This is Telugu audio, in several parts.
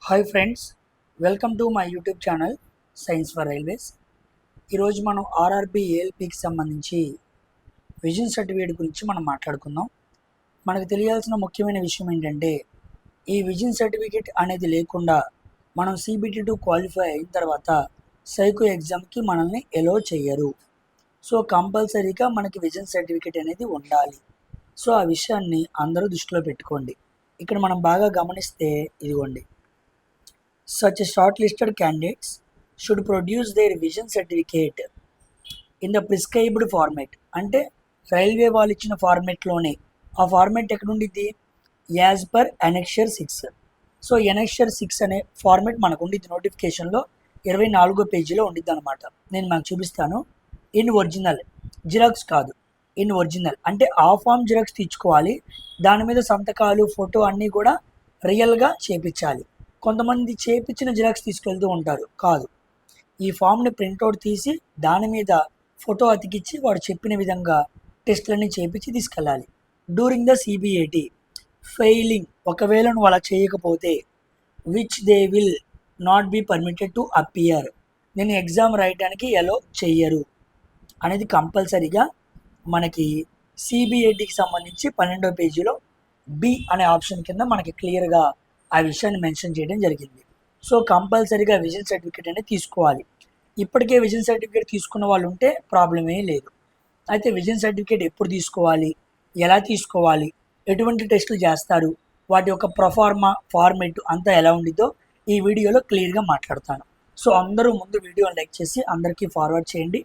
Hi friends, welcome to my YouTube channel science for railways. ఈరోజు మనం ఆర్ఆర్బి ఏఎల్పికి సంబంధించి విజన్ సర్టిఫికేట్ గురించి మనం మాట్లాడుకుందాం. మనకు తెలియాల్సిన ముఖ్యమైన విషయం ఏంటంటే, ఈ విజన్ సర్టిఫికేట్ అనేది లేకుండా మనం CBT2 క్వాలిఫై అయిన తర్వాత సైకో ఎగ్జామ్కి మనల్ని ఎలో చేయరు. సో కంపల్సరీగా మనకి విజన్ సర్టిఫికేట్ అనేది ఉండాలి. సో ఆ విషయాన్ని అందరూ దృష్టిలో పెట్టుకోండి. ఇక్కడ మనం బాగా గమనిస్తే ఇదిగోండి, such shortlisted candidates should produce their vision certificate in the prescribed format. అంటే రైల్వే వాళ్ళు ఇచ్చిన ఫార్మేట్లోనే. ఆ ఫార్మేట్ ఎక్కడ ఉండిద్ది? As per annexure 6. So annexure 6 అనే ఫార్మేట్ మనకు ఉండిద్ది నోటిఫికేషన్లో 24వ పేజీలో ఉండిద్ది అనమాట. నేను మనకు చూపిస్తాను. ఇన్ ఒరిజినల్, జిరాక్స్ కాదు, ఇన్ ఒరిజినల్ అంటే ఆ ఫామ్ జిరాక్స్ తీసుకోవాలి. దాని మీద సంతకాలు, ఫోటో అన్నీ కూడా రియల్గా చేపించాలి. కొంతమంది చేపించిన జిరాక్స్ తీసుకెళ్తూ ఉంటారు. కాదు, ఈ ఫామ్ని ప్రింట్అవుట్ తీసి దాని మీద ఫోటో అతికిచ్చి వాడు చెప్పిన విధంగా టెస్ట్లన్నీ చేపించి తీసుకెళ్ళాలి. డ్యూరింగ్ ద CBAT ఫెయిలింగ్, ఒకవేళ నువ్వు అలా చేయకపోతే, which they will not be permitted to appear, నేను ఎగ్జామ్ రాయడానికి ఎలో చెయ్యరు అనేది కంపల్సరీగా మనకి CBATకి సంబంధించి 12వ పేజీలో బి అనే ఆప్షన్ కింద మనకి క్లియర్గా ఆ విషయాన్ని మెన్షన్ చేయడం జరిగింది. సో కంపల్సరీగా విజన్ సర్టిఫికేట్ అనేది తీసుకోవాలి. ఇప్పటికే విజన్ సర్టిఫికేట్ తీసుకున్న వాళ్ళు ఉంటే ప్రాబ్లం ఏం లేదు. అయితే విజన్ సర్టిఫికేట్ ఎప్పుడు తీసుకోవాలి, ఎలా తీసుకోవాలి, ఎటువంటి టెస్టులు చేస్తారు, వాటి యొక్క ప్రొఫార్మా ఫార్మేట్ అంతా ఎలా ఉండిద్దో ఈ వీడియోలో క్లియర్గా మాట్లాడతాను. సో అందరూ ముందు వీడియోని లైక్ చేసి అందరికీ ఫార్వర్డ్ చేయండి.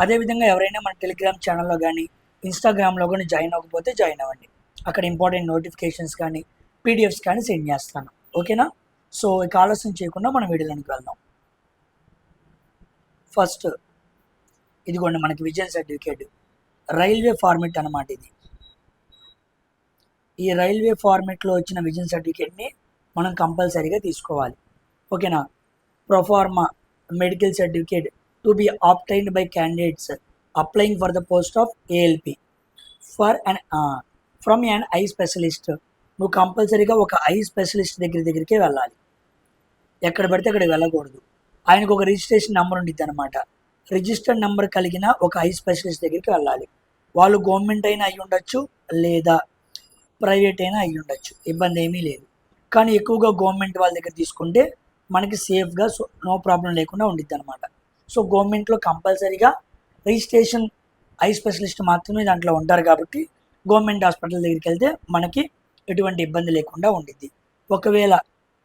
అదేవిధంగా ఎవరైనా మన టెలిగ్రామ్ ఛానల్లో కానీ ఇన్స్టాగ్రామ్లో కానీ జాయిన్ అవ్వకపోతే జాయిన్ అవ్వండి. అక్కడ ఇంపార్టెంట్ నోటిఫికేషన్స్ కానీ PDFs కానీ సెండ్ చేస్తాను. ఓకేనా? సో ఇక ఆలస్యం చేయకుండా మనం వీడియోలోనికి వెళ్దాం. ఫస్ట్ ఇదిగోండి మనకి విజన్ సర్టిఫికేట్ రైల్వే ఫార్మేట్ అన్నమాట. ఇది ఈ రైల్వే ఫార్మేట్లో వచ్చిన విజన్ సర్టిఫికేట్ని మనం కంపల్సరీగా తీసుకోవాలి. ఓకేనా? Proforma medical certificate to be obtained by candidates applying for the post of ALP for from an eye specialist. నువ్వు కంపల్సరీగా ఒక ఐ స్పెషలిస్ట్ దగ్గరికే వెళ్ళాలి. ఎక్కడ పడితే అక్కడికి వెళ్ళకూడదు. ఆయనకు ఒక రిజిస్ట్రేషన్ నెంబర్ ఉండిద్ది అనమాట. రిజిస్టర్డ్ నెంబర్ కలిగిన ఒక ఐ స్పెషలిస్ట్ దగ్గరికి వెళ్ళాలి. వాళ్ళు గవర్నమెంట్ అయినా అయ్యి ఉండొచ్చు, లేదా ప్రైవేట్ అయినా అయ్యి ఉండొచ్చు, ఇబ్బంది ఏమీ లేదు. కానీ ఎక్కువగా గవర్నమెంట్ వాళ్ళ దగ్గర తీసుకుంటే మనకి సేఫ్గా నో ప్రాబ్లం లేకుండా ఉండిద్ది అనమాట. సో గవర్నమెంట్లో కంపల్సరీగా రిజిస్ట్రేషన్ ఐ స్పెషలిస్ట్ మాత్రమే దాంట్లో ఉంటారు కాబట్టి గవర్నమెంట్ హాస్పిటల్ దగ్గరికి వెళ్తే మనకి ఎటువంటి ఇబ్బంది లేకుండా ఉండిద్ది. ఒకవేళ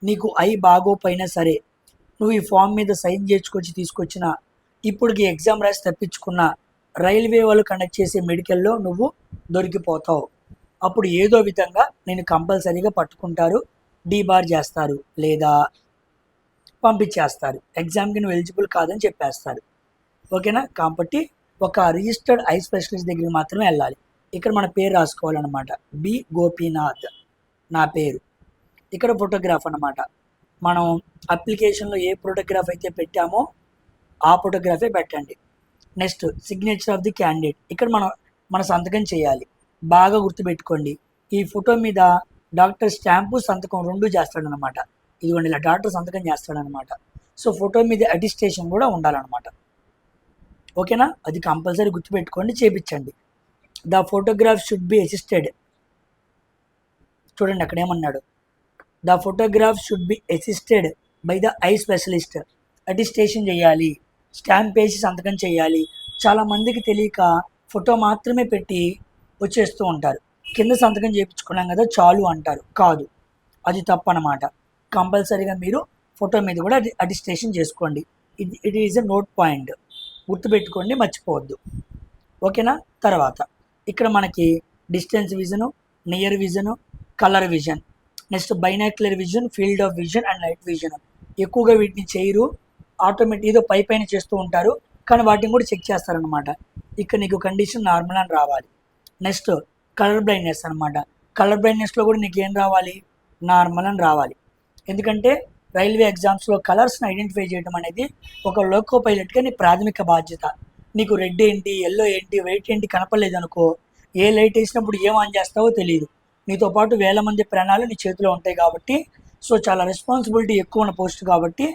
నీకు ఐ బాగోపోయినా సరే నువ్వు ఈ ఫామ్ మీద సైన్ చేసుకొచ్చి తీసుకొచ్చిన, ఇప్పటికి ఎగ్జామ్ రాసి తప్పించుకున్న, రైల్వే వాళ్ళు కండక్ట్ చేసే మెడికల్లో నువ్వు దొరికిపోతావు. అప్పుడు ఏదో విధంగా నేను కంపల్సరీగా పట్టుకుంటారు, డీబార్ చేస్తారు, లేదా పంపించేస్తారు. ఎగ్జామ్కి నువ్వు ఎలిజిబుల్ కాదని చెప్పేస్తారు. ఓకేనా? కాబట్టి ఒక రిజిస్టర్డ్ ఐ స్పెషలిస్ట్ దగ్గరికి మాత్రమే వెళ్ళాలి. ఇక్కడ మన పేరు రాసుకోవాలన్నమాట. బి గోపీనాథ్ నా పేరు. ఇక్కడ ఫోటోగ్రాఫ్ అన్నమాట. మనం అప్లికేషన్లో ఏ ఫోటోగ్రాఫ్ అయితే పెట్టామో ఆ ఫోటోగ్రాఫే పెట్టండి. Next signature of the candidate. ఇక్కడ మన సంతకం చేయాలి. బాగా గుర్తుపెట్టుకోండి, ఈ ఫోటో మీద డాక్టర్ స్టాంపు సంతకం రెండు చేస్తాడనమాట. ఇదిగోండి ఇలా డాక్టర్ సంతకం చేస్తాడనమాట. సో ఫోటో మీద అటిస్టేషన్ కూడా ఉండాలన్నమాట. ఓకేనా? అది కంపల్సరీ గుర్తుపెట్టుకోండి, చేపించండి. The photograph should be assisted. చూడండి అక్కడ ఏమన్నాడు, the photograph should be assisted by the eye specialist. Attestation చేయాలి, స్టాంప్ వేసి సంతకం చేయాలి. చాలామందికి తెలియక ఫోటో మాత్రమే పెట్టి వచ్చేస్తూ ఉంటారు. కింద సంతకం చేయించుకున్నాం కదా చాలు అంటారు. కాదు, అది తప్పు అన్నమాట. కంపల్సరీగా మీరు ఫోటో మీద కూడా అటిస్టేషన్ చేసుకోండి. It is a note point, గుర్తుపెట్టుకోండి, మర్చిపోవద్దు. ఓకేనా? తర్వాత ఇక్కడ మనకి distance vision, near vision, colour vision, next binocular vision, field of vision and night vision. ఎక్కువగా వీటిని చేయరు, ఆటోమేటిక్ ఏదో పైన చేస్తూ ఉంటారు, కానీ వాటిని కూడా చెక్ చేస్తారనమాట. ఇక్కడ నీకు కండిషన్ నార్మల్ అని రావాలి. నెక్స్ట్ కలర్ బ్లైండ్నెస్ అనమాట. కలర్ బ్లైండ్నెస్లో కూడా నీకు ఏం రావాలి? నార్మల్ అని రావాలి. ఎందుకంటే రైల్వే ఎగ్జామ్స్లో కలర్స్ని ఐడెంటిఫై చేయడం అనేది ఒక లోకో పైలట్గా నీ ప్రాథమిక బాధ్యత. నీకు రెడ్ ఏంటి, ఎల్లో ఏంటి, వైట్ ఏంటి కనపడలేదు అనుకో, ఏ లైట్ వేసినప్పుడు ఏం ఆన్ చేస్తావో తెలియదు. నీతో పాటు వేల మంది ప్రాణాలు నీ చేతిలో ఉంటాయి. కాబట్టి సో చాలా రెస్పాన్సిబిలిటీ ఎక్కువ ఉన్న పోస్ట్ కాబట్టి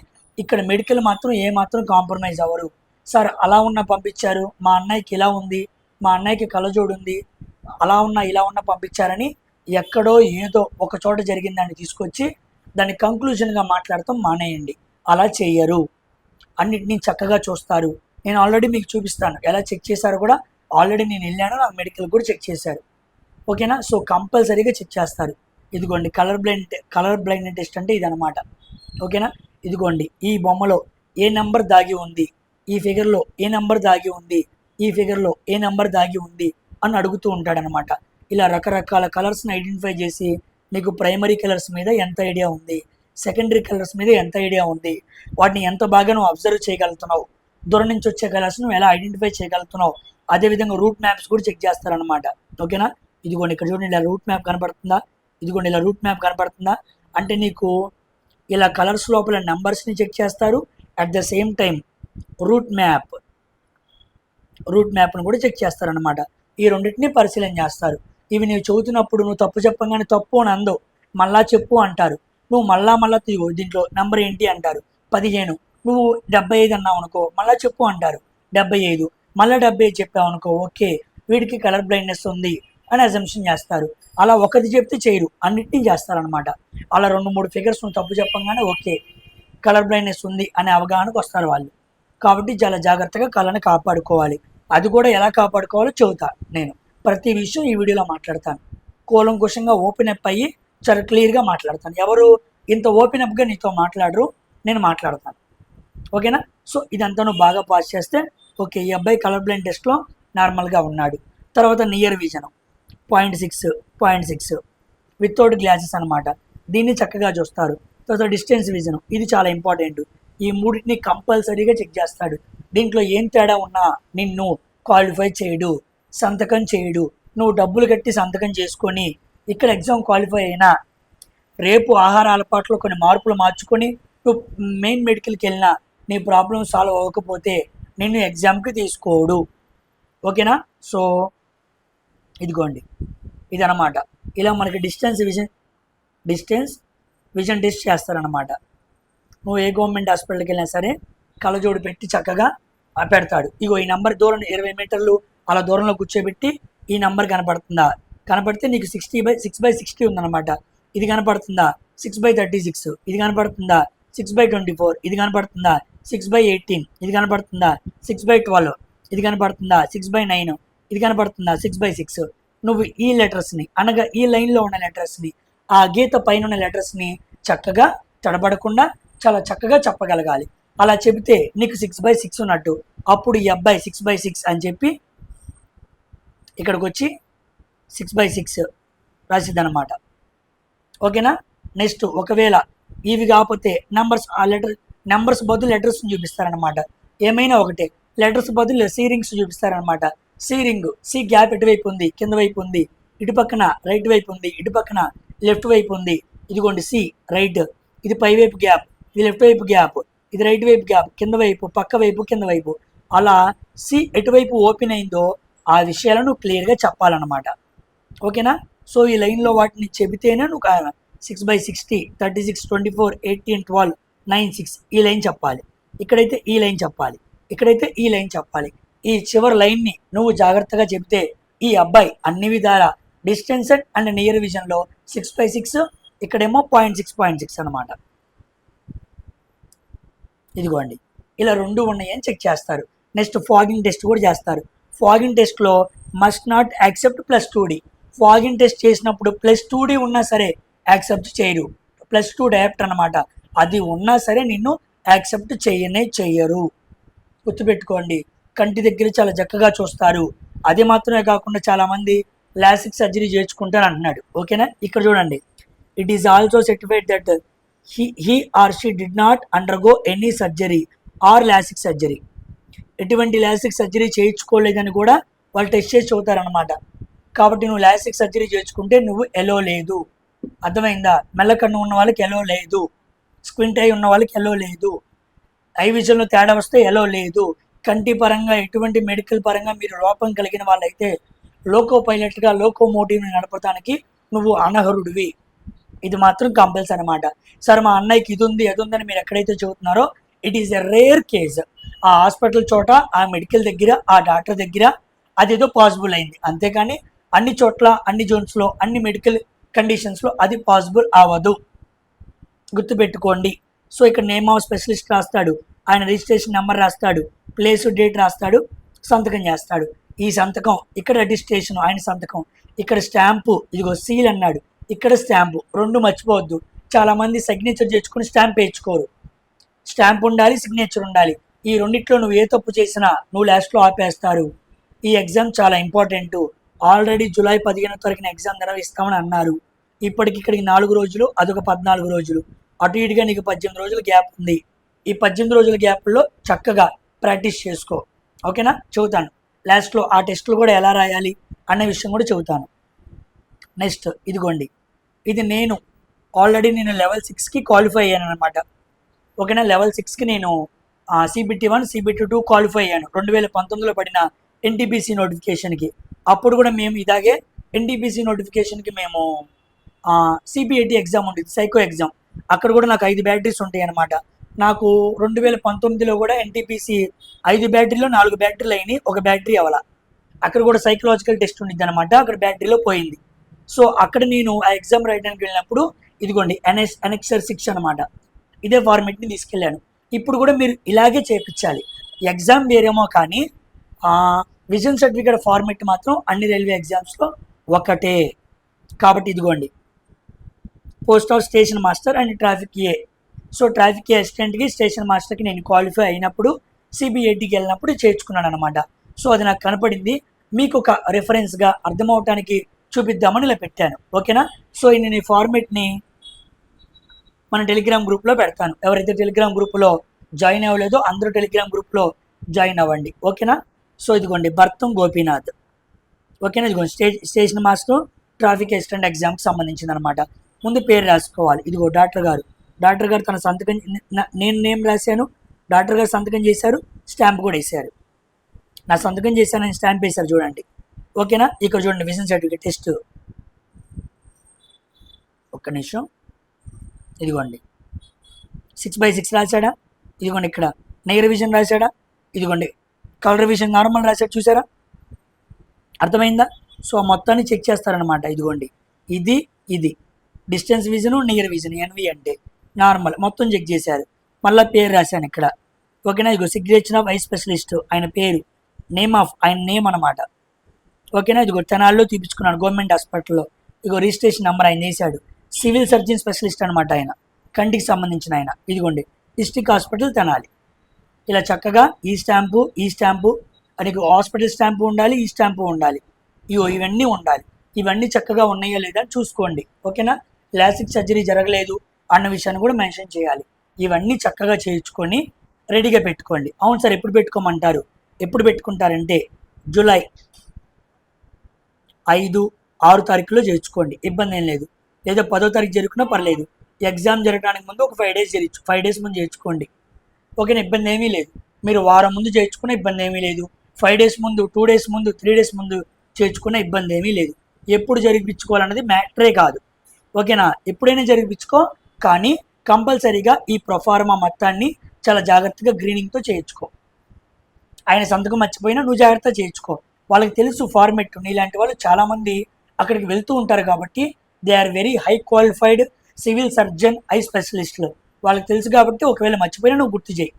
ఇక్కడ మెడికల్ మాత్రం ఏమాత్రం కాంప్రమైజ్ అవ్వరు. సార్ అలా ఉన్న పంపించారు, మా అన్నయ్యకి ఇలా ఉంది, మా అన్నయ్యకి కళ్ళజోడు ఉంది, అలా ఉన్న ఇలా ఉన్న పంపించారని ఎక్కడో ఏదో ఒక చోట జరిగిందాన్ని తీసుకొచ్చి దాన్ని కంక్లూజన్గా మాట్లాడటం మానేయండి. అలా చేయరు, అన్నిటినీ చక్కగా చూస్తారు. నేను ఆల్రెడీ మీకు చూపిస్తాను ఎలా చెక్ చేశారో కూడా. ఆల్రెడీ నేను వెళ్ళాను, నాకు మెడికల్ కూడా చెక్ చేశారు. ఓకేనా. సో కంపల్సరీగా చెక్ చేస్తారు. ఇదిగోండి కలర్ బ్లైండ్ టెస్ట్ అంటే ఇది అనమాట. ఓకేనా. ఇదిగోండి ఈ బొమ్మలో ఏ నెంబర్ దాగి ఉంది, ఈ ఫిగర్లో ఏ నెంబర్ దాగి ఉంది, ఈ ఫిగర్లో ఏ నెంబర్ దాగి ఉంది అని అడుగుతూ ఉంటాడనమాట. ఇలా రకరకాల కలర్స్ని ఐడెంటిఫై చేసి నీకు ప్రైమరీ కలర్స్ మీద ఎంత ఐడియా ఉంది, సెకండరీ కలర్స్ మీద ఎంత ఐడియా ఉంది, వాటిని ఎంత బాగా నువ్వు అబ్జర్వ్ చేయగలుగుతున్నావు, దూరం నుంచి వచ్చే కలర్స్ నువ్వు ఎలా ఐడెంటిఫై చేయగలుగుతున్నావు. అదేవిధంగా రూట్ మ్యాప్స్ కూడా చెక్ చేస్తారనమాట. ఓకేనా. ఇదిగోండి ఇక్కడ చూడండి, ఇలా రూట్ మ్యాప్ కనపడుతుందా, ఇదిగోండి ఇలా రూట్ మ్యాప్ కనపడుతుందా. అంటే నీకు ఇలా కలర్స్ లోపల నెంబర్స్ని చెక్ చేస్తారు, at the same time route మ్యాప్ను కూడా చెక్ చేస్తారనమాట. ఈ రెండింటిని పరిశీలన చేస్తారు. ఇవి నువ్వు చదువుతున్నప్పుడు నువ్వు తప్పు చెప్పగానే తప్పు అని అందో, మళ్ళా చెప్పు అంటారు. నువ్వు మళ్ళా తీగు దీంట్లో నెంబర్ ఏంటి అంటారు, 15. నువ్వు 75 అన్నావు అనుకో, మళ్ళీ చెప్పు అంటారు 75, మళ్ళీ 75 చెప్పావు అనుకో, ఓకే వీడికి కలర్ బ్లైండ్నెస్ ఉంది అని అజంప్షన్ చేస్తారు. అలా ఒకటి చెప్తే చేయరు, అన్నిటినీ చేస్తారనమాట. అలా 2-3 ఫిగర్స్ తప్పు చెప్పంగానే ఓకే కలర్ బ్లైండ్నెస్ ఉంది అనే అవగాహనకు వస్తారు వాళ్ళు. కాబట్టి చాలా జాగ్రత్తగా కళ్ళని కాపాడుకోవాలి. అది కూడా ఎలా కాపాడుకోవాలో చెబుతా నేను. ప్రతి విషయం ఈ వీడియోలో మాట్లాడతాను. కూలంకుషంగా ఓపెన్ అప్ అయ్యి చాలా క్లియర్గా మాట్లాడతాను. ఎవరు ఇంత ఓపెన్ అప్గా నీతో మాట్లాడరు, నేను మాట్లాడతాను. ఓకేనా. సో ఇదంతా నువ్వు బాగా పాస్ చేస్తే ఓకే ఈ అబ్బాయి కలర్ బ్లైండ్ టెస్ట్లో నార్మల్గా ఉన్నాడు. తర్వాత నియర్ విజన్ 0.6 వితౌట్ గ్లాసెస్ అనమాట. దీన్ని చక్కగా చూస్తారు. తర్వాత డిస్టెన్స్ విజన్, ఇది చాలా ఇంపార్టెంట్. ఈ మూడింటిని కంపల్సరీగా చెక్ చేస్తాడు. దీంట్లో ఏం తేడా ఉన్నా నిన్ను క్వాలిఫై చేయడు, సంతకం చేయడు. నువ్వు డబ్బులు కట్టి సంతకం చేసుకొని ఇక్కడ ఎగ్జామ్ క్వాలిఫై అయినా రేపు ఆహార అలవాట్లో కొన్ని మార్పులు మార్చుకొని నువ్వు మెయిన్ మెడికల్కి వెళ్ళినా నీ ప్రాబ్లం సాల్వ్ అవ్వకపోతే నిన్ను ఎగ్జామ్కి తీసుకోడు. ఓకేనా. సో ఇదిగోండి ఇదనమాట. ఇలా మనకి డిస్టెన్స్ విజన్ టెస్ట్ చేస్తారనమాట. నువ్వు ఏ గవర్నమెంట్ హాస్పిటల్కి వెళ్ళినా సరే కళ్ళజోడు పెట్టి చక్కగా పెడతాడు. ఇగో ఈ నెంబర్ దూరం 20 మీటర్లు అలా దూరంలో కూర్చోబెట్టి ఈ నెంబర్ కనపడుతుందా, కనపడితే నీకు 6/60 ఉందన్నమాట. ఇది కనపడుతుందా 6/36, ఇది కనపడుతుందా 6/24, ఇది కనపడుతుందా 6/18, ఇది కనపడుతుందా 6/12, ఇది కనపడుతుందా 6/9, ఇది కనపడుతుందా 6/6. నువ్వు ఈ లెటర్స్ని అనగా ఈ లైన్లో ఉన్న లెటర్స్ని ఆ గీత పైన ఉన్న లెటర్స్ని చక్కగా తడబడకుండా చాలా చక్కగా చెప్పగలగాలి. అలా చెబితే నీకు 6/6 ఉన్నట్టు. అప్పుడు ఈ అబ్బాయి 6/6 అని చెప్పి ఇక్కడికి వచ్చి 6/6 రాసిద్దనమాట. ఓకేనా. నెక్స్ట్ ఒకవేళ ఇవి కాకపోతే నెంబర్స్ బదులు లెటర్స్ని చూపిస్తారనమాట. ఏమైనా ఒకటే లెటర్స్ బదులు సి రింగ్స్ చూపిస్తారనమాట. సి రింగ్, సి గ్యాప్ ఎటువైపు ఉంది, కింద వైపు ఉంది, ఇటు పక్కన రైట్ వైపు ఉంది, ఇటు పక్కన లెఫ్ట్ వైపు ఉంది. ఇదిగోండి సి రైట్, ఇది పై వైపు గ్యాప్, ఇది లెఫ్ట్ వైపు గ్యాప్, ఇది రైట్ వైపు గ్యాప్, కింద వైపు పక్క వైపు కింద వైపు. అలా సి ఎటువైపు ఓపెన్ అయిందో ఆ విషయాలను క్లియర్గా చెప్పాలన్నమాట. ఓకేనా. సో ఈ లైన్లో వాటిని చెబితేనే నువ్వు 6/60, 36, 24, 18, 12, 9, 6 ఈ లైన్ చెప్పాలి. ఇక్కడైతే ఈ లైన్ చెప్పాలి, ఇక్కడైతే ఈ లైన్ చెప్పాలి. ఈ చివరి లైన్ని నువ్వు జాగ్రత్తగా చెబితే ఈ అబ్బాయి అన్ని విధాల డిస్టెన్స్ అండ్ నియర్ విజన్లో 6/6, ఇక్కడేమో 0.6 అనమాట. ఇదిగోండి ఇలా 2 ఉన్నాయని చెక్ చేస్తారు. నెక్స్ట్ ఫాగింగ్ టెస్ట్ కూడా చేస్తారు. ఫాగింగ్ టెస్ట్లో must not accept +2D. Fogging test చేసినప్పుడు +2D ఉన్నా సరే యాక్సెప్ట్ చేయరు. +2 డయాప్ట్ అనమాట. అది ఉన్నా సరే నిన్ను యాక్సెప్ట్ చెయ్యరు. గుర్తుపెట్టుకోండి. కంటి దగ్గర చాలా చక్కగా చూస్తారు. అది మాత్రమే కాకుండా చాలామంది లాసిక్ సర్జరీ చేయించుకుంటారు అంటున్నాడు. ఓకేనా. ఇక్కడ చూడండి, it is also certified that he or she did not undergo any surgery or LASIK surgery. ఎటువంటి లాసిక్ సర్జరీ చేయించుకోలేదని కూడా వాళ్ళు టెస్ట్ చేసి చూతారనమాట. కాబట్టి నువ్వు లాసిక్ సర్జరీ చేయించుకుంటే నువ్వు ఎలో లేదు. అర్థమైందా. మెల్లకన్ను ఉన్న వాళ్ళకి ఎలో లేదు, స్క్వింట్ ఐ ఉన్న వాళ్ళకి ఎలో లేదు, ఐ విజన్లో తేడా వస్తే ఎలో లేదు. కంటి పరంగా ఎటువంటి మెడికల్ పరంగా మీరు లోపం కలిగిన వాళ్ళైతే లోకో పైలట్గా లోకోమోటివ్ని నడపడానికి నువ్వు అనర్హుడివి. ఇది మాత్రం కంపల్సరీ అనమాట. సార్ మా అన్నయ్యకి ఇది ఉంది అది ఉందని మీరు ఎక్కడైతే చెబుతున్నారో it is a rare case. ఆ హాస్పిటల్ చోట, ఆ మెడికల్ దగ్గర, ఆ డాక్టర్ దగ్గర అదేదో పాసిబుల్ అయింది. అంతేకాని అన్ని చోట్ల, అన్ని జోన్స్లో, అన్ని మెడికల్ కండిషన్స్లో అది పాసిబుల్ అవ్వదు. గుర్తుపెట్టుకోండి. సో ఇక్కడ నేమ్ ఆఫ్ స్పెషలిస్ట్ రాస్తాడు, ఆయన రిజిస్ట్రేషన్ నెంబర్ రాస్తాడు, ప్లేస్ డేట్ రాస్తాడు, సంతకం చేస్తాడు. ఈ సంతకం ఇక్కడ రిజిస్ట్రేషన్, ఆయన సంతకం ఇక్కడ స్టాంపు, ఇదిగో సీల్ అన్నాడు, ఇక్కడ స్టాంపు. రెండు మర్చిపోవద్దు. చాలామంది సిగ్నేచర్ చేసుకుని స్టాంప్ వేయించుకోరు. స్టాంప్ ఉండాలి, సిగ్నేచర్ ఉండాలి. ఈ రెండిట్లో నువ్వు ఏ తప్పు చేసినా నువ్వు లాస్ట్లో ఆపేస్తారు. ఈ ఎగ్జామ్ చాలా ఇంపార్టెంట్. ఆల్రెడీ జూలై 15వ తారీఖున ఎగ్జామ్ నిర్వహిస్తామని అన్నారు. ఇప్పటికి ఇక్కడికి 4 రోజులు, అదొక 14 రోజులు, అటు ఇటుగా నీకు 18 రోజుల గ్యాప్ ఉంది. ఈ 18 రోజుల గ్యాప్లో చక్కగా ప్రాక్టీస్ చేసుకో. ఓకేనా? చెబుతాను లాస్ట్లో ఆ టెస్టులు కూడా ఎలా రాయాలి అనే విషయం కూడా చెబుతాను. నెక్స్ట్ ఇదిగోండి, ఇది నేను ఆల్రెడీ లెవెల్ 6కి క్వాలిఫై అయ్యాను అనమాట. ఓకేనా? లెవెల్ 6కి నేను CBT 1, CBT 2 క్వాలిఫై అయ్యాను 2019లో పడిన NTPC నోటిఫికేషన్కి. అప్పుడు కూడా మేము ఇలాగే NTPC నోటిఫికేషన్కి మేము CBAT ఎగ్జామ్ ఉండేది, సైకో ఎగ్జామ్. అక్కడ కూడా నాకు 5 బ్యాటరీస్ ఉంటాయి అనమాట. నాకు 2019లో కూడా NTPC 5 బ్యాటరీలో 4 బ్యాటరీలు అయినాయి, ఒక బ్యాటరీ అవ్వాల. అక్కడ కూడా సైకలాజికల్ టెస్ట్ ఉండిద్ది అనమాట, అక్కడ బ్యాటరీలో పోయింది. సో అక్కడ నేను ఆ ఎగ్జామ్ రాయడానికి వెళ్ళినప్పుడు ఇదిగోండి అనెక్సర్ 6 అనమాట, ఇదే ఫార్మేట్ని తీసుకెళ్ళాను. ఇప్పుడు కూడా మీరు ఇలాగే చేయించాలి. ఎగ్జామ్ వేరేమో కానీ విజన్ సర్టిఫికేట్ ఫార్మేట్ మాత్రం అన్ని రైల్వే ఎగ్జామ్స్లో ఒకటే. కాబట్టి ఇదిగోండి, post of station master and traffic A. So traffic A అసిస్టెంట్కి, స్టేషన్ మాస్టర్కి నేను క్వాలిఫై అయినప్పుడు CBATకి వెళ్ళినప్పుడు చేర్చుకున్నాను అనమాట. సో అది నాకు కనపడింది, మీకు ఒక రెఫరెన్స్గా అర్థమవటానికి చూపిద్దామని ఇలా పెట్టాను. ఓకేనా? సో నేను ఈ ఫార్మేట్ని మన టెలిగ్రామ్ గ్రూప్లో పెడతాను. ఎవరైతే టెలిగ్రామ్ గ్రూప్లో జాయిన్ అవ్వలేదో అందరూ టెలిగ్రామ్ గ్రూప్లో జాయిన్ అవ్వండి. ఓకేనా? సో ఇదిగోండి, భర్తం గోపీనాథ్. ఓకేనా? ఇదిగోండి స్టేషన్ మాస్టర్ ట్రాఫిక్ అసిస్టెంట్ ఎగ్జామ్కి సంబంధించింది అనమాట. ముందు పేరు రాసుకోవాలి. ఇదిగో డాక్టర్ గారు తన సంతకం, నేను నేమ్ రాశాను, డాక్టర్ గారు సంతకం చేశారు, స్టాంప్ కూడా వేశారు. నా సంతకం చేశానని స్టాంప్ వేశారు చూడండి. ఓకేనా? ఇక్కడ చూడండి, విజన్ సర్టిఫికేట్ టెస్ట్. ఒక్క నిమిషం, ఇదిగోండి 6/6 రాశాడా, ఇదిగోండి ఇక్కడ నైర్ విజన్ రాశాడా, ఇదిగోండి కలర్ విజన్ నార్మల్ రాశాడు, చూసారా? అర్థమైందా? సో మొత్తాన్ని చెక్ చేస్తారనమాట. ఇదిగోండి ఇది distance vision, near vision, NV అంటే నార్మల్, మొత్తం చెక్ చేశారు. మళ్ళీ పేరు రాశాను ఇక్కడ. ఓకేనా? ఇదిగో సిగ్నేచర్ ఆఫ్ వైస్ స్పెషలిస్ట్, ఆయన పేరు, ఆయన నేమ్ అనమాట. ఓకేనా? ఇదిగో తెనాల్లో తీపించుకున్నాను గవర్నమెంట్ హాస్పిటల్లో. ఇదిగో రిజిస్ట్రేషన్ నెంబర్ ఆయన వేశాడు. సివిల్ సర్జన్ స్పెషలిస్ట్ అనమాట ఆయన, కంటికి సంబంధించిన ఆయన. ఇదిగోండి డిస్ట్రిక్ట్ హాస్పిటల్ తెనాలి. ఇలా చక్కగా ఈ స్టాంపు అని హాస్పిటల్ స్టాంపు ఉండాలి, ఈ స్టాంపు ఉండాలి, ఇవన్నీ ఉండాలి. ఇవన్నీ చక్కగా ఉన్నాయో లేదా చూసుకోండి. ఓకేనా? లాసిక్ సర్జరీ జరగలేదు అన్న విషయాన్ని కూడా మెన్షన్ చేయాలి. ఇవన్నీ చక్కగా చేయించుకొని రెడీగా పెట్టుకోండి. అవును సార్ ఎప్పుడు పెట్టుకోమంటారు? ఎప్పుడు పెట్టుకుంటారంటే జూలై 5, 6 తారీఖులో చేయించుకోండి, ఇబ్బంది ఏం లేదు. లేదా 10వ తారీఖు జరుగుతున్నా పర్లేదు. ఎగ్జామ్ జరగడానికి ముందు ఒక 5 డేస్ ముందు చేయించుకోండి. ఓకేనా? ఇబ్బంది ఏమీ లేదు. మీరు వారం ముందు చేయించుకున్న ఇబ్బంది ఏమీ లేదు. 5 డేస్ ముందు, 2 డేస్ ముందు, 3 డేస్ ముందు చేయించుకున్న ఇబ్బంది ఏమీ లేదు. ఎప్పుడు జరిపించుకోవాలన్నది మ్యాటరే కాదు. ఓకేనా? ఎప్పుడైనా జరిపించుకో, కానీ కంపల్సరీగా ఈ ప్రొఫార్మా మొత్తాన్ని చాలా జాగ్రత్తగా గ్రీనింగ్తో చేయించుకో. ఆయన సంతకం మర్చిపోయినా నువ్వు జాగ్రత్తగా చేయించుకో. వాళ్ళకి తెలుసు ఫార్మెట్. నీలాంటి వాళ్ళు చాలామంది అక్కడికి వెళ్తూ ఉంటారు కాబట్టి they are very high qualified civil surgeon, eye స్పెషలిస్టులు. వాళ్ళకి తెలుసు కాబట్టి ఒకవేళ మర్చిపోయినా నువ్వు గుర్తు చేయి.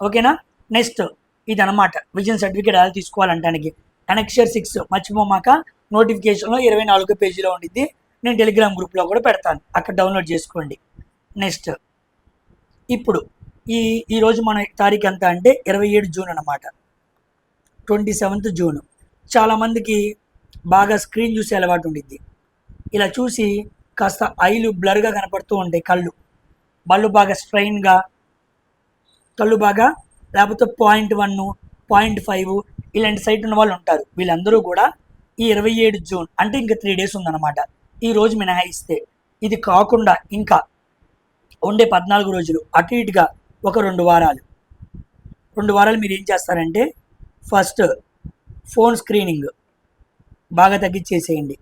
ఓకేనా? నెక్స్ట్ ఇది అనమాట విజన్ సర్టిఫికేట్ ఎలా తీసుకోవాలంటానికి. అనెక్సర్ 6 మర్చిపోమాక, నోటిఫికేషన్లో 24వ పేజీలో ఉండిద్ది. నేను టెలిగ్రామ్ గ్రూప్లో కూడా పెడతాను, అక్కడ డౌన్లోడ్ చేసుకోండి. నెక్స్ట్ ఇప్పుడు ఈరోజు మన తారీఖు ఎంత అంటే 27 జూన్ అనమాట, 27th జూన్. చాలామందికి బాగా స్క్రీన్ చూసే అలవాటు ఉండిద్ది. ఇలా చూసి కాస్త ఐలు బ్లర్గా కనపడుతూ ఉంటాయి, కళ్ళు బాగా స్ట్రైన్గా, కళ్ళు బాగా, లేకపోతే 0.1, 0.5 ఇలాంటి సైట్ ఉన్న వాళ్ళు ఉంటారు. వీళ్ళందరూ కూడా ఈ 27 జూన్ అంటే ఇంకా 3 డేస్ ఉందన్నమాట, ఈ రోజు మినహాయిస్తే. ఇది కాకుండా ఇంకా ఉండే 14 రోజులు అటు ఇటుగా ఒక 2 వారాలు మీరు ఏం చేస్తారంటే, ఫస్ట్ ఫోన్ స్క్రీనింగ్ బాగా తగ్గించేసేయండి.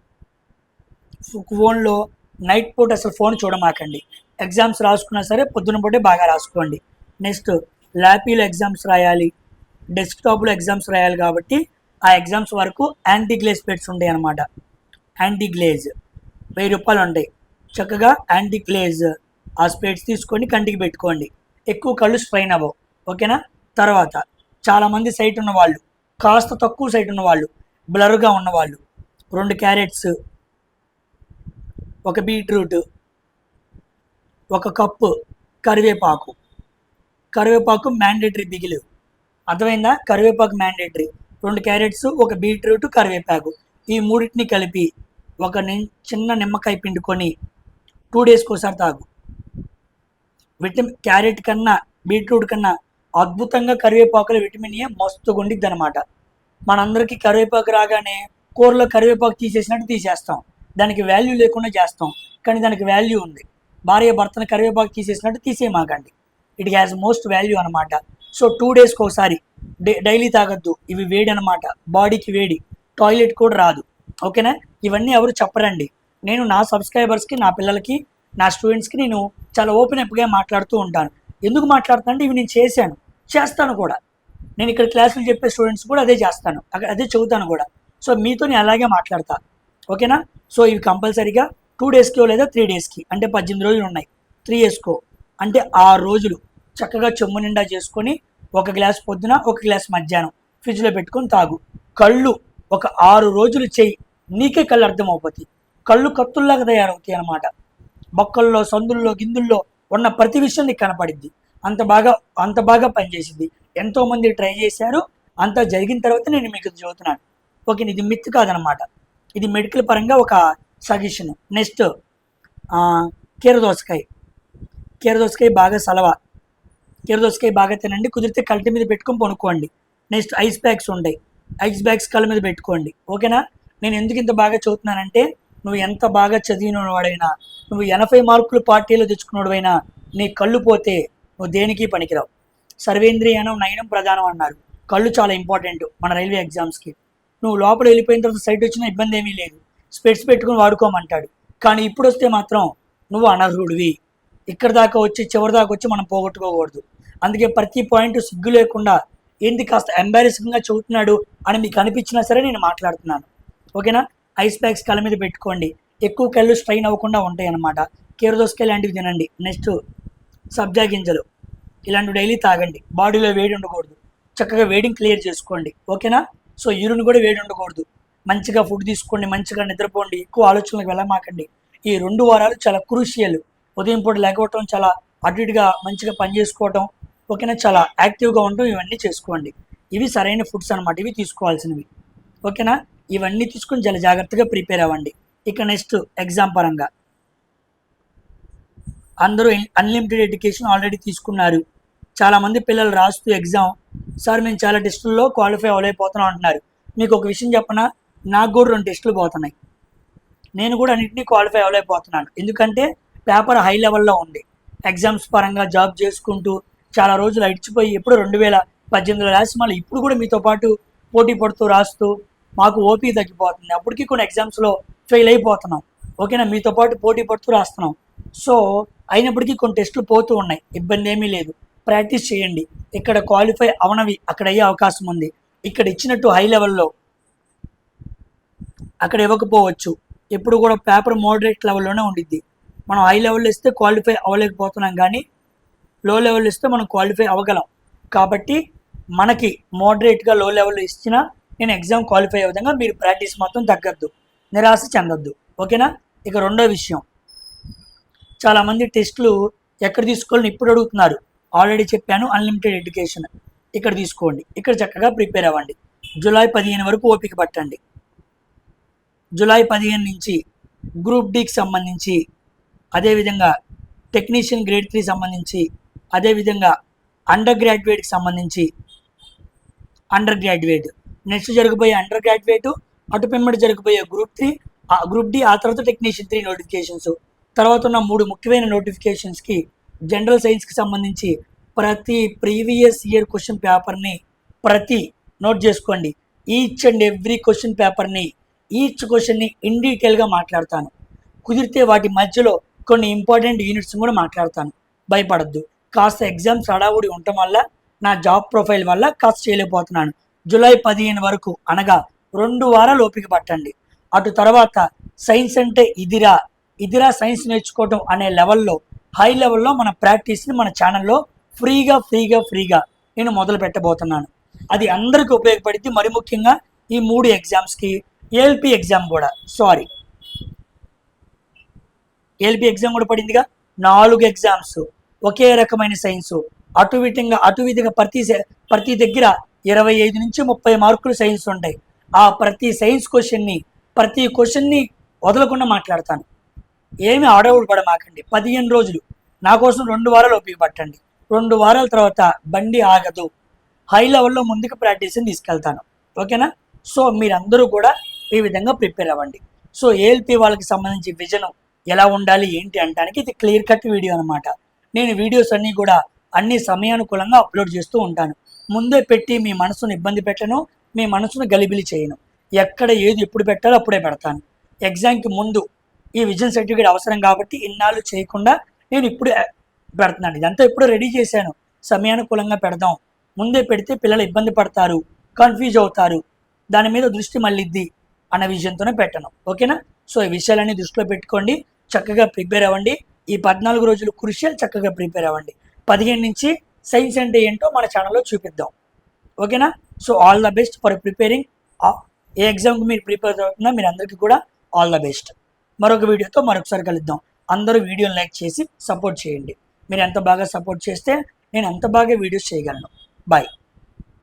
ఫోన్లో నైట్ పూట అసలు ఫోన్ చూడమాకండి. ఎగ్జామ్స్ రాసుకున్నా సరే పొద్దున పూటే బాగా రాసుకోండి. నెక్స్ట్ ల్యాపీలో ఎగ్జామ్స్ రాయాలి, డెస్క్టాప్లో ఎగ్జామ్స్ రాయాలి కాబట్టి ఆ ఎగ్జామ్స్ వరకు యాంటీ గ్లేజ్ పెట్స్ ఉంటాయి అన్నమాట. యాంటీ గ్లేజ్ 1000 రూపాయలు ఉంటాయి. చక్కగా యాంటీ గ్లేజ్ ఆ స్పెట్స్ తీసుకొని కంటికి పెట్టుకోండి. ఎక్కువ కళ్ళు స్ట్రైన్ అవ్వవు. ఓకేనా. తర్వాత చాలామంది సైట్ ఉన్నవాళ్ళు, కాస్త తక్కువ సైట్ ఉన్నవాళ్ళు, బ్లర్గా ఉన్నవాళ్ళు 2 క్యారెట్స్, 1 బీట్రూట్, 1 కప్పు కరివేపాకు. కరివేపాకు మ్యాండేటరీ బిగిలు, అర్థమైందా? కరివేపాకు మ్యాండేటరీ. 2 క్యారెట్స్, 1 బీట్రూట్, కరివేపాకు, ఈ మూడింటిని కలిపి ఒక చిన్న నిమ్మకాయ పిండుకొని 2 డేస్కి ఒకసారి తాగు. క్యారెట్ కన్నా బీట్రూట్ కన్నా అద్భుతంగా కరివేపాకులో విటమిన్ ఏ మస్తుగా ఉండిద్ది అనమాట. మనందరికీ కరివేపాకు రాగానే కూరలో కరివేపాకు తీసేసినట్టు తీసేస్తాం, దానికి వాల్యూ లేకుండా చేస్తాం. కానీ దానికి వాల్యూ ఉంది. భార్య భర్తను కరివేపాకు తీసేసినట్టు తీసేయమాకండి. ఇట్ హ్యాస్ మోస్ట్ వాల్యూ అనమాట. సో 2 డేస్కి ఒకసారి, డైలీ తాగొద్దు. ఇవి వేడి అనమాట, బాడీకి వేడి, టాయిలెట్ కూడా రాదు. ఓకేనా. ఇవన్నీ ఎవరు చెప్పరండి. నేను నా సబ్స్క్రైబర్స్కి, నా పిల్లలకి, నా స్టూడెంట్స్కి నేను చాలా ఓపెన్ అప్గా మాట్లాడుతూ ఉంటాను. ఎందుకు మాట్లాడుతాను అంటే ఇవి నేను చేస్తాను కూడా. నేను ఇక్కడ క్లాసులు చెప్పే స్టూడెంట్స్ కూడా అదే చేస్తాను, అదే చెబుతాను కూడా. సో మీతో నేను అలాగే మాట్లాడతా. ఓకేనా. సో ఇవి కంపల్సరీగా 2 డేస్కి లేదా 3 డేస్కి, అంటే 18 రోజులు ఉన్నాయి, 3 వేసుకో అంటే 6 రోజులు చక్కగా చెమ్ము నిండా చేసుకొని 1 గ్లాస్ పొద్దున, 1 గ్లాస్ మధ్యాహ్నం ఫ్రిడ్జ్లో పెట్టుకొని తాగు. కళ్ళు ఒక 6 రోజులు చెయ్యి, నీకే కళ్ళు అర్థమైపోతాయి. కళ్ళు కత్తుల్లాగా తయారవుతాయి అన్నమాట. బొక్కల్లో, సందుల్లో, గిందుల్లో ఉన్న ప్రతి విషయం నీకు కనపడిద్ది. అంత బాగా పనిచేసింది. ఎంతోమంది ట్రై చేశారు, అంతా జరిగిన తర్వాత నేను మీకు చెబుతున్నాను. ఓకే, ఇది మిత్ కాదనమాట, ఇది మెడికల్ పరంగా ఒక సజెషన్. నెక్స్ట్ కీరదోసకాయ బాగా సలవా, కీరదోసకాయ బాగా తినండి. కుదిరితే కల్టి మీద పెట్టుకొని పనుకోండి. నెక్స్ట్ ఐస్ బ్యాగ్స్ ఉంటాయి, ఐస్ బ్యాగ్స్ కళ్ళ మీద పెట్టుకోండి. ఓకేనా. నేను ఎందుకు ఇంత బాగా చదువుతున్నానంటే, నువ్వు ఎంత బాగా చదివిన వాడైనా, నువ్వు 80 మార్కులు పార్టీలో తెచ్చుకున్నవాడైనా, నీ కళ్ళు పోతే నువ్వు దేనికి పనికిరావు. సర్వేంద్రియానం నయనం ప్రధానం అన్నారు. కళ్ళు చాలా ఇంపార్టెంట్ మన రైల్వే ఎగ్జామ్స్కి. నువ్వు లోపల వెళ్ళిపోయిన తర్వాత సైట్ వచ్చిన ఇబ్బంది ఏమీ లేదు, స్పెట్స్ పెట్టుకుని వాడుకోమంటాడు. కానీ ఇప్పుడు వస్తే మాత్రం నువ్వు అనర్హుడివి. ఇక్కడ దాకా వచ్చి చివరి దాకా వచ్చి మనం పోగొట్టుకోకూడదు. అందుకే ప్రతి పాయింట్ సిగ్గు లేకుండా, ఏంది కాస్త ఎంబారెసింగ్గా చదువుతున్నాడు అని మీకు అనిపించినా సరే నేను మాట్లాడుతున్నాను. ఓకేనా. ఐస్ బ్యాగ్స్ కళ్ళ మీద పెట్టుకోండి. ఎక్కువ కళ్ళు స్ట్రైన్ అవ్వకుండా ఉంటాయి అన్నమాట. కీరదోసకాయ లాంటివి తినండి. నెక్స్ట్ సబ్జా గింజలు ఇలాంటివి డైలీ తాగండి. బాడీలో వేడి ఉండకూడదు, చక్కగా వేడిని క్లియర్ చేసుకోండి. ఓకేనా. సో యూరిన్ కూడా వేడి ఉండకూడదు. మంచిగా ఫుడ్ తీసుకోండి, మంచిగా నిద్రపోండి, ఎక్కువ ఆలోచనలకు వెళ్ళమాకండి. ఈ 2 వారాలు చాలా క్రూషియల్. ఉదయం పూట లేకపోవటం, చాలా అటు ఇటుగా మంచిగా పని చేసుకోవటం, ఓకేనా, చాలా యాక్టివ్గా ఉండటం, ఇవన్నీ చేసుకోండి. ఇవి సరైన ఫుడ్స్ అనమాట, ఇవి తీసుకోవాల్సినవి. ఓకేనా. ఇవన్నీ తీసుకొని చాలా జాగ్రత్తగా ప్రిపేర్ అవ్వండి. ఇక నెక్స్ట్ ఎగ్జామ్ పరంగా అందరూ అన్లిమిటెడ్ ఎడ్యుకేషన్ ఆల్రెడీ తీసుకున్నారు. చాలామంది పిల్లలు రాస్తూ ఎగ్జామ్, సార్ మేము చాలా టెస్టుల్లో క్వాలిఫై అవ్వలేకపోతున్నాం అంటున్నారు. మీకు ఒక విషయం చెప్పనా, నాకు కూడా 2 టెస్టులు పోతున్నాయి. నేను కూడా అన్నింటినీ క్వాలిఫై అవ్వలేకపోతున్నాను. ఎందుకంటే పేపర్ హై లెవెల్లో ఉంది. ఎగ్జామ్స్ పరంగా జాబ్ చేసుకుంటూ చాలా రోజులు అడిచిపోయి ఎప్పుడు 2018లో రాసి మళ్ళీ ఇప్పుడు కూడా మీతో పాటు పోటీ పడుతూ రాస్తూ మాకు ఓపీ తగ్గిపోతుంది. అప్పటికి కొన్ని ఎగ్జామ్స్లో ఫెయిల్ అయిపోతున్నాం. ఓకేనా. మీతో పాటు పోటీ పడుతూ రాస్తున్నాం. సో అయినప్పటికీ కొన్ని టెస్టులు పోతూ ఉన్నాయి, ఇబ్బంది ఏమీ లేదు. ప్రాక్టీస్ చేయండి. ఇక్కడ క్వాలిఫై అవనవి అక్కడ అయ్యే అవకాశం ఉంది. ఇక్కడ ఇచ్చినట్టు హై లెవెల్లో అక్కడ ఇవ్వకపోవచ్చు. ఎప్పుడు కూడా పేపర్ మోడరేట్ లెవెల్లోనే ఉండిద్ది. మనం హై లెవెల్లో ఇస్తే క్వాలిఫై అవ్వలేకపోతున్నాం, కానీ లో లెవెల్లో ఇస్తే మనం క్వాలిఫై అవ్వగలం. కాబట్టి మనకి మోడరేట్గా లో లెవెల్లో ఇచ్చినా నేను ఎగ్జామ్ క్వాలిఫై అయ్యే విధంగా మీరు ప్రాక్టీస్ మాత్రం తగ్గద్దు, నిరాశ చెందొద్దు. ఓకేనా. ఇక రెండో విషయం, చాలామంది టెస్టులు ఎక్కడ తీసుకోవాలని ఇప్పుడు అడుగుతున్నారు. ఆల్రెడీ చెప్పాను, అన్లిమిటెడ్ ఎడ్యుకేషన్ ఇక్కడ తీసుకోండి. ఇక్కడ చక్కగా ప్రిపేర్ అవ్వండి. జూలై 15 వరకు ఓపిక పట్టండి. జూలై 15 నుంచి గ్రూప్ డికి సంబంధించి, అదేవిధంగా టెక్నీషియన్ గ్రేడ్ 3 సంబంధించి, అదేవిధంగా అండర్ గ్రాడ్యుయేట్కి సంబంధించి అండర్ గ్రాడ్యుయేట్, నెక్స్ట్ జరగబోయే అండర్ గ్రాడ్యుయేట్, అటు పిమ్మడి జరగబోయే గ్రూప్ డి, ఆ తర్వాత టెక్నీషియన్ 3 నోటిఫికేషన్స్, తర్వాత ఉన్న 3 ముఖ్యమైన నోటిఫికేషన్స్కి జనరల్ సైన్స్కి సంబంధించి ప్రతి ప్రీవియస్ ఇయర్ క్వశ్చన్ పేపర్ని నోట్ చేసుకోండి. ఈచ్ అండ్ ఎవ్రీ క్వశ్చన్ పేపర్ని, ఈచ్ క్వశ్చన్ని ఇన్ డీటెయిల్గా మాట్లాడతాను. కుదిరితే వాటి మధ్యలో కొన్ని ఇంపార్టెంట్ యూనిట్స్ కూడా మాట్లాడతాను. భయపడద్దు. కాస్త ఎగ్జామ్స్ హడావుడి ఉండటం వల్ల నా జాబ్ ప్రొఫైల్ వల్ల కాస్త చేయలేకపోతున్నాను. జూలై 15 వరకు అనగా 2 వారాలు ఓపిక పట్టండి. అటు తర్వాత సైన్స్ అంటే ఇదిరా సైన్స్ నేర్చుకోవటం అనే లెవెల్లో హై లెవెల్లో మన ప్రాక్టీస్ని మన ఛానల్లో ఫ్రీగా నేను మొదలు పెట్టబోతున్నాను. అది అందరికీ ఉపయోగపడింది. మరి ముఖ్యంగా ఈ 3 ఎగ్జామ్స్కి, ఏఎల్పి ఎగ్జామ్ కూడా ఏఎల్పి ఎగ్జామ్ కూడా పడిందిగా. 4 ఎగ్జామ్స్ ఒకే రకమైన సైన్స్, అటు విధంగా ప్రతి దగ్గర 25 నుంచి 30 మార్కులు సైన్స్ ఉంటాయి. ఆ ప్రతి సైన్స్ ప్రతి క్వశ్చన్ని వదలకుండా మాట్లాడతాను. ఏమి ఆడవుడు పడమాకండి. 15 రోజులు నా కోసం 2 వారాలు ఓపిక పట్టండి. 2 వారాల తర్వాత బండి ఆగదు. హై లెవెల్లో ముందుకు ప్రాక్టీస్ని తీసుకెళ్తాను. ఓకేనా? సో మీరందరూ కూడా ఈ విధంగా ప్రిపేర్ అవ్వండి. సో ఏఎల్పి వాళ్ళకి సంబంధించి విజన్ ఎలా ఉండాలి ఏంటి అనడానికి ఇది క్లియర్ కట్ వీడియో అనమాట. నేను వీడియోస్ అన్నీ కూడా అన్ని సమయానుకూలంగా అప్లోడ్ చేస్తూ ఉంటాను. ముందే పెట్టి మీ మనసును ఇబ్బంది పెట్టను, మీ మనసును గలిబిలి చేయను. ఎక్కడ ఏది ఎప్పుడు పెట్టాలో అప్పుడే పెడతాను. ఎగ్జామ్కి ముందు ఈ విజన్ సర్టిఫికేట్ అవసరం కాబట్టి ఇన్నాళ్ళు చేయకుండా నేను ఇప్పుడు పెడుతున్నాను. ఇదంతా ఇప్పుడు రెడీ చేశాను. సమయానుకూలంగా పెడదాం. ముందే పెడితే పిల్లలు ఇబ్బంది పడతారు, కన్ఫ్యూజ్ అవుతారు, దాని మీద దృష్టి మళ్ళిద్ది అన్న విషయంతోనే పెట్టను. ఓకేనా? సో ఈ విషయాలన్నీ దృష్టిలో పెట్టుకోండి. చక్కగా ప్రిపేర్ అవ్వండి. ఈ 14 రోజులు క్రూషియల్. చక్కగా ప్రిపేర్ అవ్వండి. 15 నుంచి సైన్స్ అంటే ఏంటో మన ఛానల్లో చూపిద్దాం. ఓకేనా? So all the best for preparing. ఏ ఎగ్జామ్కి మీరు ప్రిపేర్ అవుతున్నా మీరు అందరికీ కూడా ఆల్ ద బెస్ట్. మరొక వీడియోతో మరొకసారి కలుద్దాం. అందరూ వీడియోని లైక్ చేసి సపోర్ట్ చేయండి. మీరు ఎంత బాగా సపోర్ట్ చేస్తే నేను అంత బాగా వీడియోస్ చేయగలను. బాయ్.